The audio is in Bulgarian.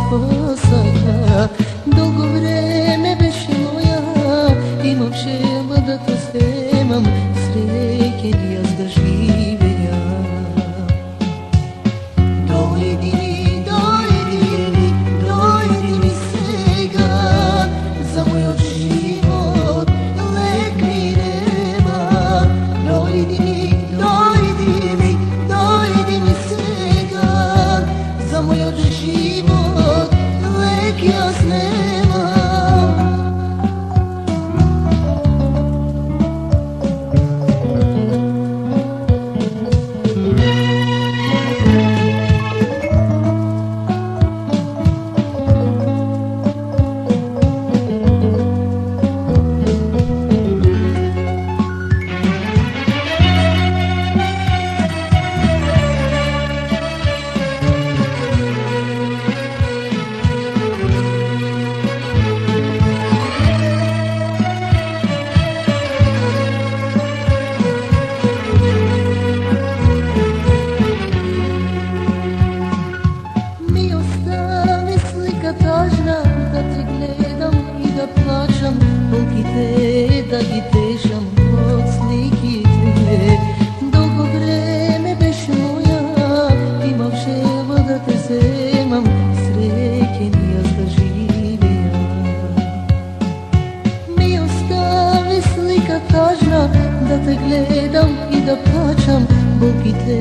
посака. Дълго време беше моя, имам желба да те вземам, среќен јас да живея. Дојди ми сега, за мојот живот лек ми нема. Дојди ми сега, за мојот живот лек јас немам. Тажна, да те гледам и да плачам, болките да ги тежам от сликите. Дълго време беше моя, имам желба да те вземам, среќен јас да живея. Ми остави слика тажна, да те гледам и да плачам, болките